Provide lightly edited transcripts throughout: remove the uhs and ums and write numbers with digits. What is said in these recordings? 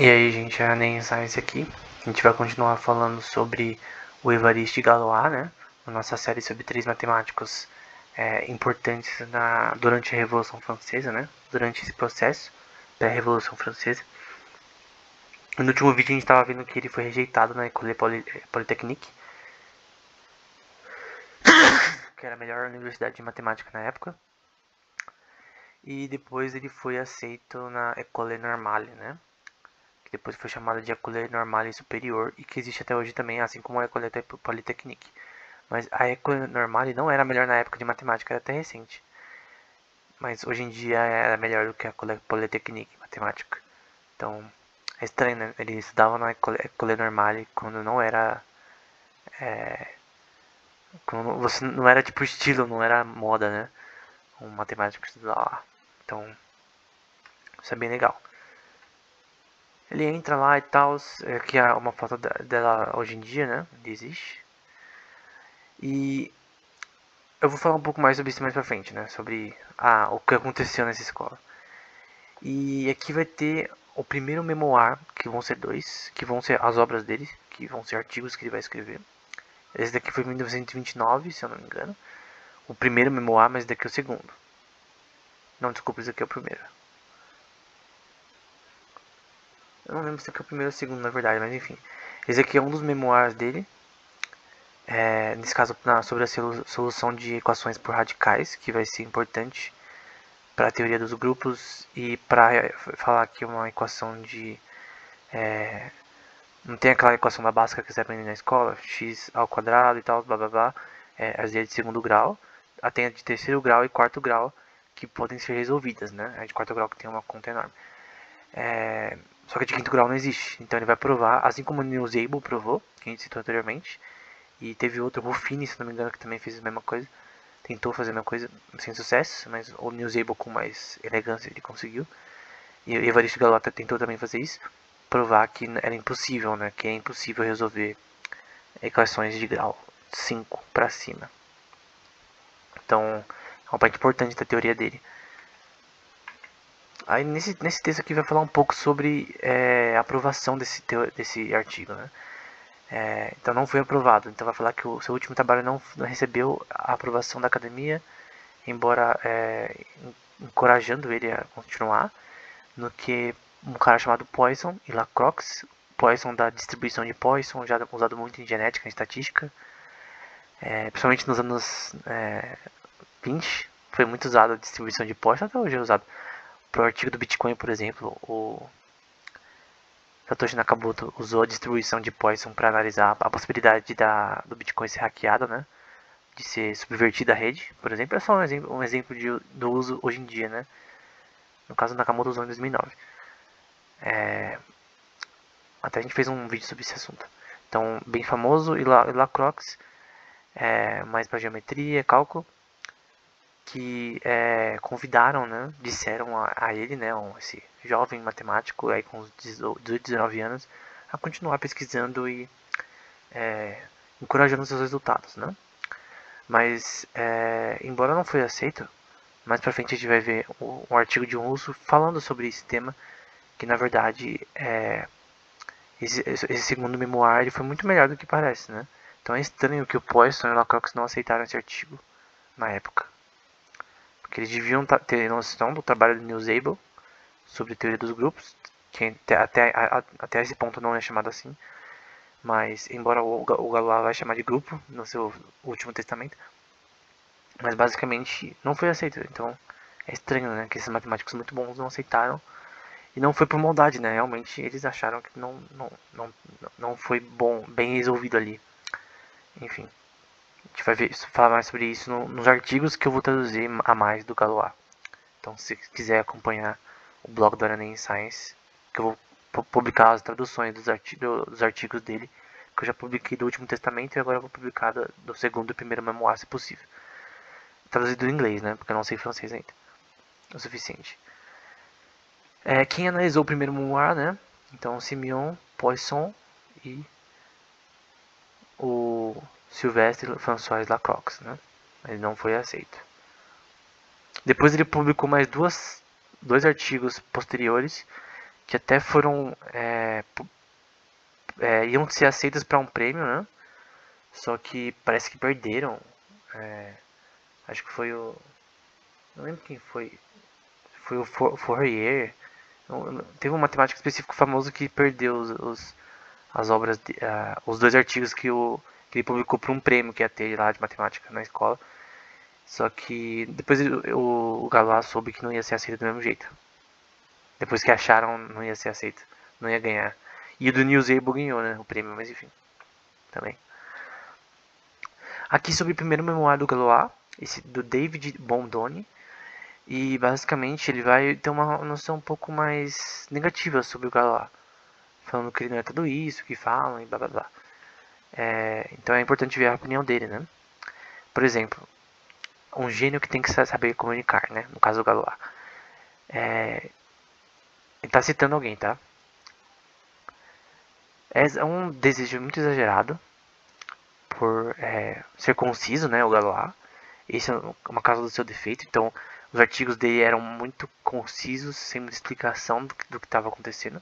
E aí, gente, a Enem Science aqui. A gente vai continuar falando sobre o Évariste Galois, né? Na nossa série sobre 3 matemáticos importantes durante a Revolução Francesa, né? Durante esse processo da Revolução Francesa. No último vídeo a gente estava vendo que ele foi rejeitado na École Polytechnique, que era a melhor universidade de matemática na época. E depois ele foi aceito na École Normale, né? Que depois foi chamada de École Normale Superior e que existe até hoje também, assim como a École Polytechnique. Mas a École Normale não era a melhor na época de matemática, era até recente. Mas hoje em dia era melhor do que a École Polytechnique matemática. Então é estranho, né? Ele estudava na École Normale quando não era. Quando você não era tipo estilo, não era moda, né? Um matemático estudar lá. Então isso é bem legal. Ele entra lá e tal, que é uma foto dela hoje em dia, né? Existe. E eu vou falar um pouco mais sobre isso mais pra frente, né? Sobre o que aconteceu nessa escola. E aqui vai ter o primeiro memoir, que vão ser 2, que vão ser as obras dele, que vão ser artigos que ele vai escrever. Esse daqui foi em 1929, se eu não me engano. O primeiro memoir, mas esse daqui é o segundo. Não, desculpa, esse daqui é o primeiro. Eu não lembro se esse aqui é o primeiro ou o segundo, na verdade, mas enfim. Esse aqui é um dos memoirs dele. Nesse caso, sobre a solução de equações por radicais, que vai ser importante para a teoria dos grupos e para falar que uma equação de... não tem aquela equação da básica que você aprende na escola, x ao quadrado e tal, blá blá blá, as de segundo grau, tem a de terceiro grau e quarto grau, que podem ser resolvidas, né? A de quarto grau que tem uma conta enorme. Só que a de quinto grau não existe, então ele vai provar, assim como o Newsable provou, que a gente citou anteriormente, e teve outro, Ruffini, se não me engano, que também fez a mesma coisa, tentou fazer a mesma coisa sem sucesso, mas o Newsable com mais elegância ele conseguiu. E o Evaristo Galois tentou também fazer isso, provar que era impossível, né? Que é impossível resolver equações de grau 5 para cima. Então, é uma parte importante da teoria dele. Aí nesse texto aqui vai falar um pouco sobre a aprovação desse artigo, né? Então não foi aprovado. Então vai falar que o seu último trabalho não recebeu a aprovação da academia, embora encorajando ele a continuar, no que um cara chamado Poisson e Lacroix, Poisson da distribuição de Poisson, já usado muito em genética, em estatística, principalmente nos anos 20, foi muito usado a distribuição de Poisson, até hoje é usado. Para o artigo do Bitcoin, por exemplo, o Satoshi Nakamoto usou a distribuição de Poisson para analisar a possibilidade do Bitcoin ser hackeado, né? De ser subvertida a rede, por exemplo. É só um exemplo do uso hoje em dia, né? No caso, o Nakamoto usou em 2009. Até a gente fez um vídeo sobre esse assunto. Então, bem famoso, e Lacroix, mais para geometria, cálculo, que convidaram, né, disseram a ele, né, esse jovem matemático aí com 18, 19 anos, a continuar pesquisando e encorajando seus resultados, né? Mas, embora não foi aceito, mais pra frente a gente vai ver um artigo de um russo falando sobre esse tema, que na verdade esse segundo memoir ele foi muito melhor do que parece, né? Então é estranho que o Poisson e o Lacroix não aceitaram esse artigo na época. Porque eles deviam ter noção do trabalho do Newsable sobre teoria dos grupos, que até esse ponto não é chamado assim, mas embora o Galois vai chamar de grupo no seu último testamento, mas basicamente não foi aceito. Então é estranho, né, que esses matemáticos muito bons não aceitaram. E não foi por maldade, né? Realmente eles acharam que não foi bem resolvido ali. Enfim, a gente vai falar mais sobre isso nos artigos que eu vou traduzir a mais do Galois. Então, se quiser acompanhar o blog do Aranha Science, que eu vou publicar as traduções dos artigos dele, que eu já publiquei do Último Testamento e agora eu vou publicar do segundo e primeiro memoir, se possível. Traduzido em inglês, né? Porque eu não sei francês ainda o suficiente. Quem analisou o primeiro memoir, né? Então, Simeon, Poisson e o Sylvestre François Lacroix, né? Ele não foi aceito. Depois ele publicou mais dois artigos posteriores que até foram iam ser aceitas para um prêmio, né? Só que parece que perderam. Acho que foi o... Não lembro quem foi. Foi o Fourier. Teve um matemático específico famoso que perdeu as obras, os dois artigos que ele publicou para um prêmio que ia ter lá de matemática na escola. Só que depois o Galois soube que não ia ser aceito do mesmo jeito. Depois que acharam, não ia ser aceito. Não ia ganhar. E o do Newsable ganhou, né? O prêmio, mas enfim. Também. Aqui sobre o primeiro memoir do Galois, esse do David Bondoni. E basicamente ele vai ter uma noção um pouco mais negativa sobre o Galois. Falando que ele não é tudo isso que falam e blá blá blá. Então é importante ver a opinião dele, né? Por exemplo, um gênio que tem que saber comunicar, né? No caso do Galois. Ele tá citando alguém, tá? É um desejo muito exagerado por ser conciso, né? O Galois. Esse é uma causa do seu defeito. Então, os artigos dele eram muito concisos, sem muita explicação do que estava acontecendo.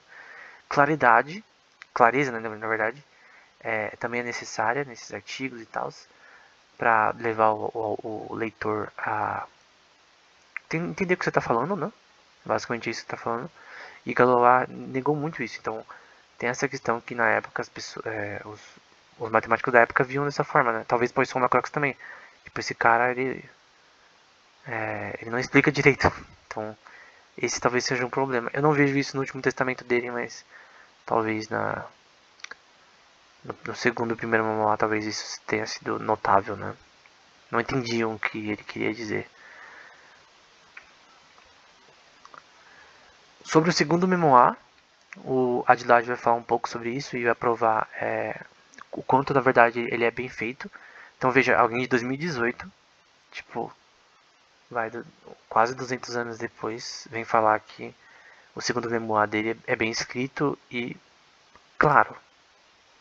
Clareza, né, na verdade, também é necessária nesses artigos e tal, para levar o leitor a entender o que você está falando, né? Basicamente isso que você está falando. E Galois negou muito isso. Então, tem essa questão que na época as pessoas, os matemáticos da época viam dessa forma, né? Talvez Poisson Lacroix também. Tipo, esse cara, ele não explica direito. Então, esse talvez seja um problema. Eu não vejo isso no Último Testamento dele, mas talvez no segundo e primeiro memoir, talvez isso tenha sido notável, né? Não entendiam o que ele queria dizer. Sobre o segundo memoir, o Adilage vai falar um pouco sobre isso e vai provar o quanto, na verdade, ele é bem feito. Então, veja, alguém de 2018, tipo, quase 200 anos depois, vem falar que o segundo memoir dele é bem escrito e claro,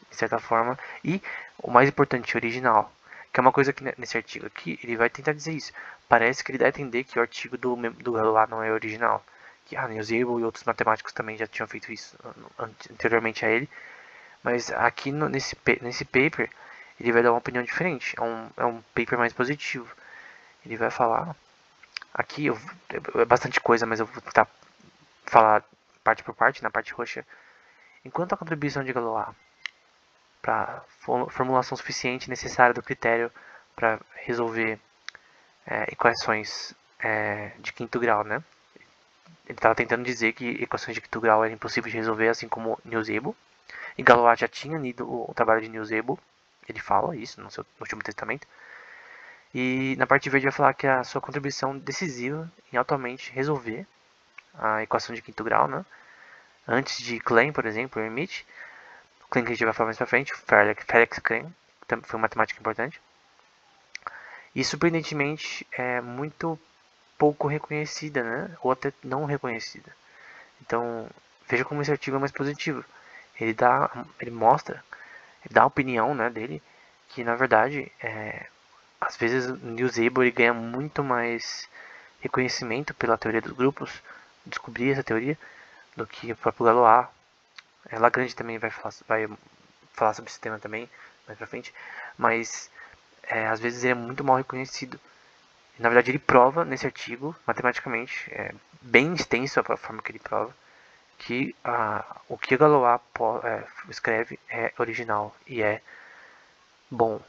de certa forma, e o mais importante, original. Que é uma coisa que nesse artigo aqui, ele vai tentar dizer isso. Parece que ele dá a entender que o artigo do Galois não é original. Que Newsable e outros matemáticos também já tinham feito isso anteriormente a ele. Mas aqui nesse paper, ele vai dar uma opinião diferente. É um paper mais positivo. Ele vai falar... Aqui é bastante coisa, mas eu vou tentar falar parte por parte, na parte roxa. Enquanto a contribuição de Galois para formulação suficiente necessária do critério para resolver equações de quinto grau, né? Ele estava tentando dizer que equações de quinto grau eram impossíveis de resolver, assim como Newsable. E Galois já tinha lido o trabalho de Newsable, ele fala isso no Último Testamento. E na parte verde vai falar que a sua contribuição decisiva em atualmente resolver a equação de quinto grau, né? Antes de Klein, por exemplo, Hermite, Klein que a gente vai falar mais pra frente, Felix Klein, foi uma matemática importante. E surpreendentemente é muito pouco reconhecida, né? Ou até não reconhecida. Então, veja como esse artigo é mais positivo. Ele mostra, ele dá a opinião, né, dele, que na verdade, às vezes o Newsable ele ganha muito mais reconhecimento pela teoria dos grupos, descobrir essa teoria, do que o próprio Galois. Lagrange também vai falar sobre esse tema também, mais pra frente, mas às vezes ele é muito mal reconhecido. Na verdade, ele prova nesse artigo, matematicamente, bem extenso a forma que ele prova, que o que Galois escreve é original e é bom,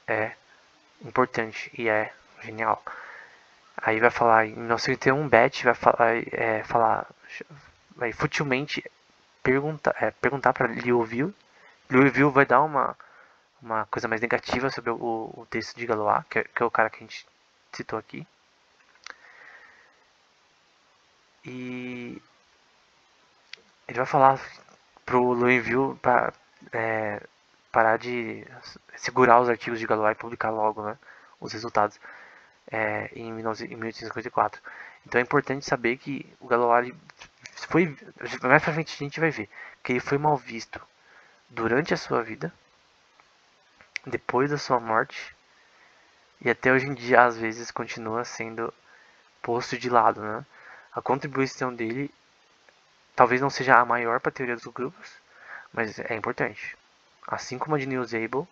é importante e é genial. Aí vai falar, em 1981, Beth vai futilmente perguntar para Liouville. Liouville vai dar uma coisa mais negativa sobre o texto de Galois, que é o cara que a gente citou aqui. E ele vai falar pro Liouville para parar de segurar os artigos de Galois e publicar logo, né, os resultados em 1854. Então é importante saber que o Galois foi, mais pra frente a gente vai ver que ele foi mal visto durante a sua vida, depois da sua morte e até hoje em dia às vezes continua sendo posto de lado, né? A contribuição dele talvez não seja a maior para a teoria dos grupos, mas é importante. Assim como a de Newsable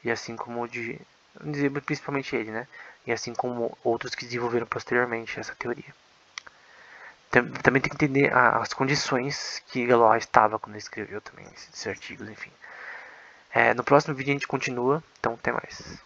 e assim como de Newsable, principalmente ele, né? E assim como outros que desenvolveram posteriormente essa teoria. Também tem que entender as condições que Galois estava quando ele escreveu também esses artigos, enfim. No próximo vídeo a gente continua, então até mais.